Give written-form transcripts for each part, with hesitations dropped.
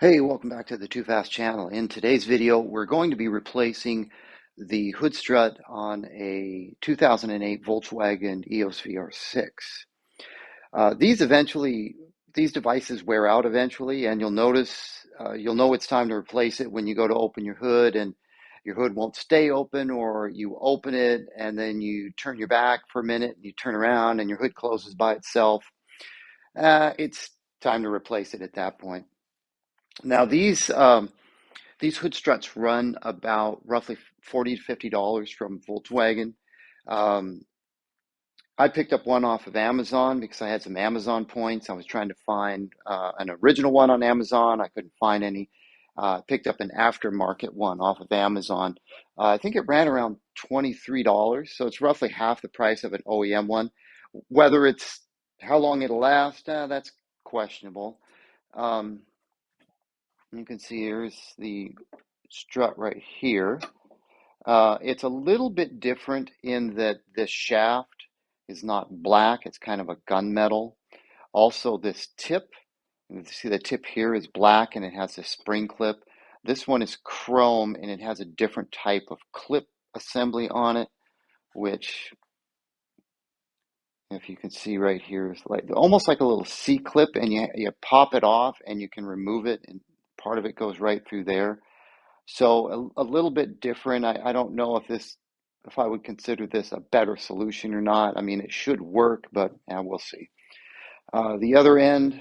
Hey, welcome back to the Too Fast channel. In today's video, we're going to be replacing the hood strut on a 2008 Volkswagen EOS VR6. These devices wear out eventually, and you'll know it's time to replace it when you go to open your hood and your hood won't stay open, or you open it and then you turn your back for a minute, and you turn around and your hood closes by itself. It's time to replace it at that point. Now, these hood struts run about roughly $40 to $50 from Volkswagen. Um, I picked up one off of Amazon because I had some Amazon points. I was trying to find an original one on Amazon. I couldn't find any. Picked up an aftermarket one off of Amazon. I think it ran around $23, so it's roughly half the price of an OEM one. Whether it's how long it'll last, that's questionable. Um, you can see here's the strut right here. It's a little bit different in that this shaft is not black, it's kind of a gunmetal. Also, this tip, you see the tip here is black and it has a spring clip. This one is chrome and it has a different type of clip assembly on it, which, if you can see right here, is like almost like a little C clip, and you pop it off and you can remove it, and part of it goes right through there. So a little bit different. I don't know if I would consider this a better solution or not. I mean, it should work, but we'll see. The other end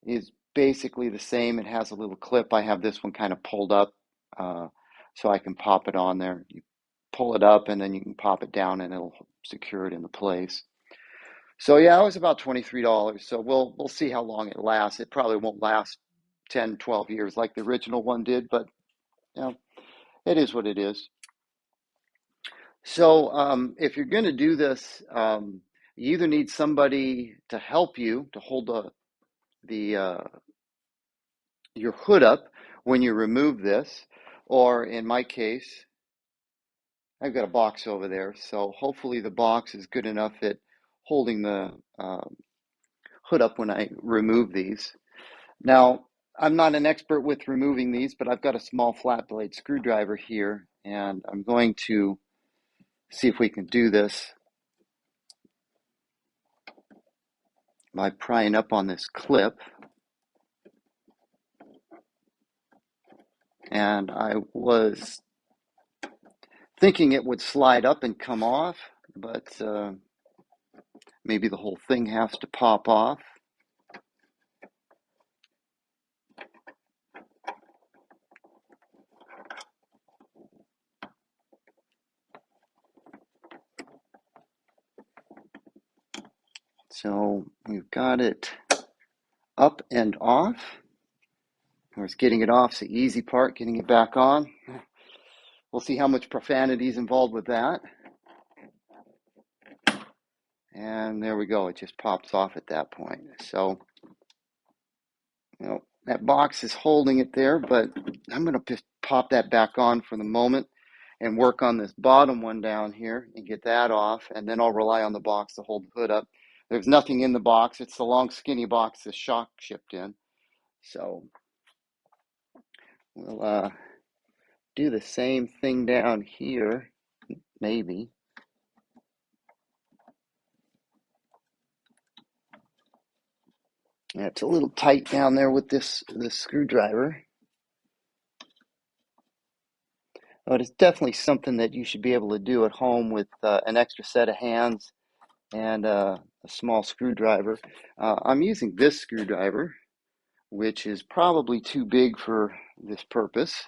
is basically the same. It has a little clip. I have this one kind of pulled up uh, so I can pop it on there. You pull it up and then you can pop it down and it'll secure it into place. So yeah, it was about $23. So we'll see how long it lasts. It probably won't last 10, 12 years like the original one did, but you know, it is what it is. So, if you're going to do this, you either need somebody to help you to hold the your hood up when you remove this, or in my case, I've got a box over there. So hopefully the box is good enough at holding the hood up when I remove these. Now, I'm not an expert with removing these, but I've got a small flat blade screwdriver here, and I'm going to see if we can do this by prying up on this clip. And I was thinking it would slide up and come off, but maybe the whole thing has to pop off. So we've got it up and off. Of course, getting it off is the easy part, getting it back on. We'll see how much profanity is involved with that. And there we go, it just pops off at that point. So, that box is holding it there, but I'm going to just pop that back on for the moment and work on this bottom one down here and get that off, and then I'll rely on the box to hold the hood up. There's nothing in the box. It's the long skinny box the shock shipped in. So we'll do the same thing down here, maybe. Yeah, it's a little tight down there with this screwdriver. But it's definitely something that you should be able to do at home with an extra set of hands and a small screwdriver. I'm using this screwdriver, which is probably too big for this purpose,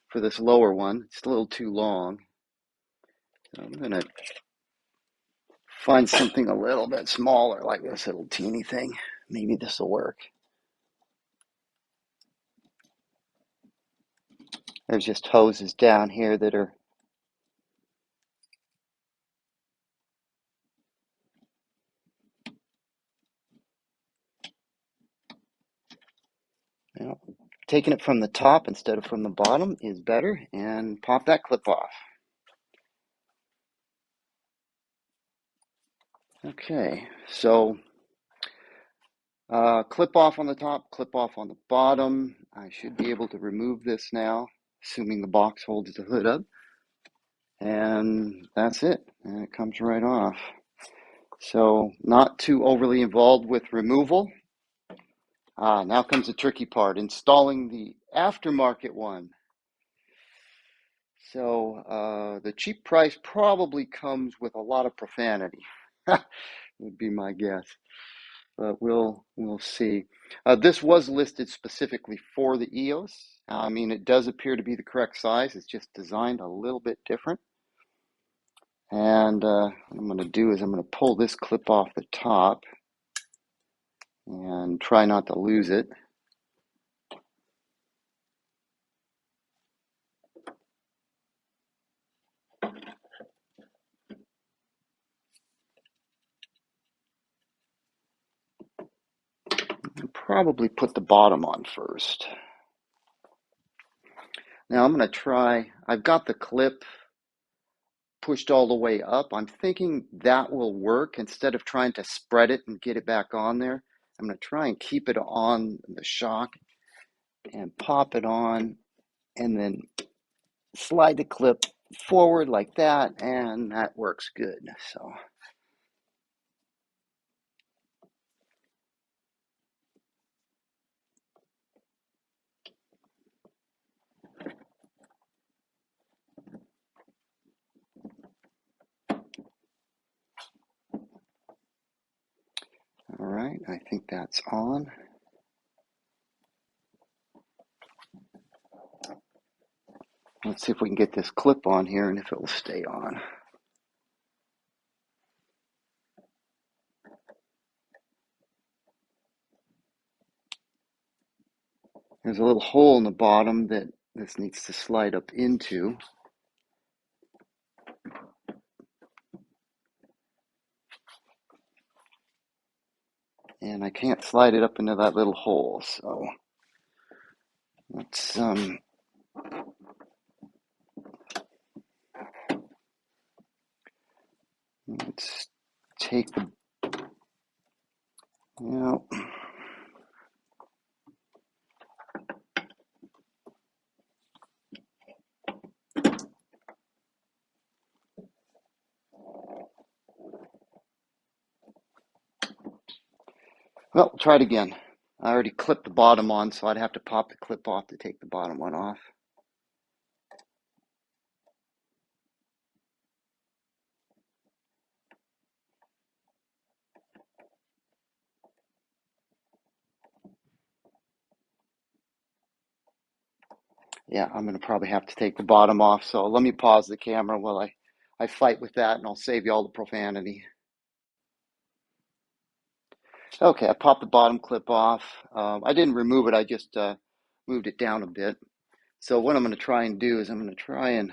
for this lower one. It's a little too long. So I'm going to find something a little bit smaller, like this little teeny thing. Maybe this will work. There's just hoses down here that are taking it from the top instead of from the bottom is better, and pop that clip off. Okay, so Clip off on the top, clip off on the bottom. I should be able to remove this now, assuming the box holds the hood up. And that's it. And it comes right off. So not too overly involved with removal. Now comes the tricky part, installing the aftermarket one. So the cheap price probably comes with a lot of profanity, would be my guess. But we'll see. This was listed specifically for the EOS. I mean, it does appear to be the correct size. It's just designed a little bit different. And what I'm going to do is I'm going to pull this clip off the top and try not to lose it. I'll probably put the bottom on first. Now I'm going to try, I've got the clip pushed all the way up. I'm thinking that will work instead of trying to spread it and get it back on there. I'm going to try and keep it on the shock and pop it on and then slide the clip forward like that, and that works good. So all right, I think that's on. Let's see if we can get this clip on here and if it will stay on. There's a little hole in the bottom that this needs to slide up into. And I can't slide it up into that little hole, so let's take the, you know, well, we'll try it again. I already clipped the bottom on, so I'd have to pop the clip off to take the bottom one off. Yeah, I'm going to probably have to take the bottom off, so let me pause the camera while I fight with that, and I'll save you all the profanity. Okay, I popped the bottom clip off. I didn't remove it, I just moved it down a bit. So what I'm going to try and do is I'm going to try and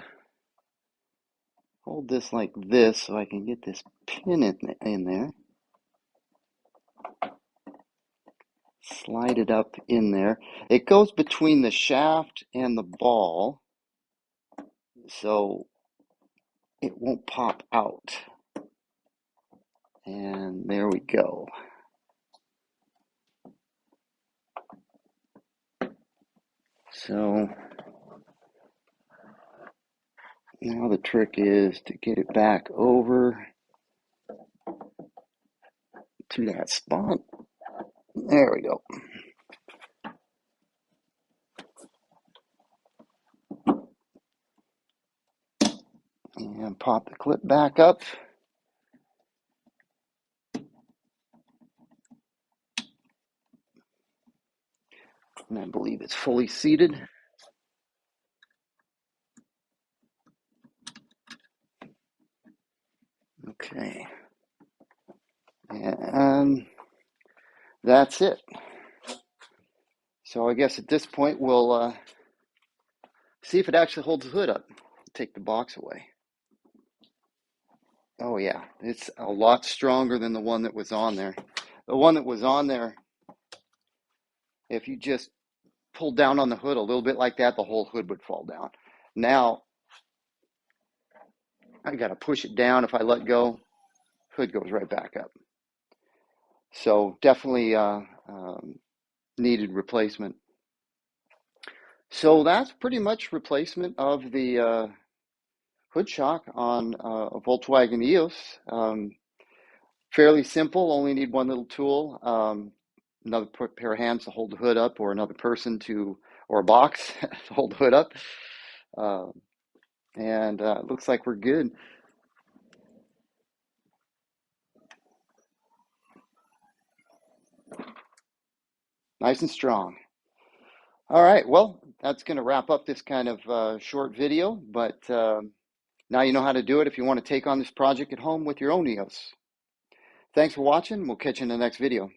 hold this like this so I can get this pin in there. Slide it up in there. It goes between the shaft and the ball, so it won't pop out. And there we go. So now the trick is to get it back over to that spot. There we go. And pop the clip back up. And I believe it's fully seated. Okay. And that's it. So I guess at this point we'll see if it actually holds the hood up. Take the box away. Oh yeah, it's a lot stronger than the one that was on there. The one that was on there, if you just pulled down on the hood a little bit like that, the whole hood would fall down. Now, I got to push it down. If I let go, hood goes right back up. So definitely needed replacement. So that's pretty much replacement of the hood shock on a Volkswagen EOS. Fairly simple, only need one little tool, another pair of hands to hold the hood up, or another person to, or a box to hold the hood up. Uh, and it looks like we're good. Nice and strong. All right, well, that's going to wrap up this kind of short video, but now you know how to do it if you want to take on this project at home with your own EOS. Thanks for watching. We'll catch you in the next video.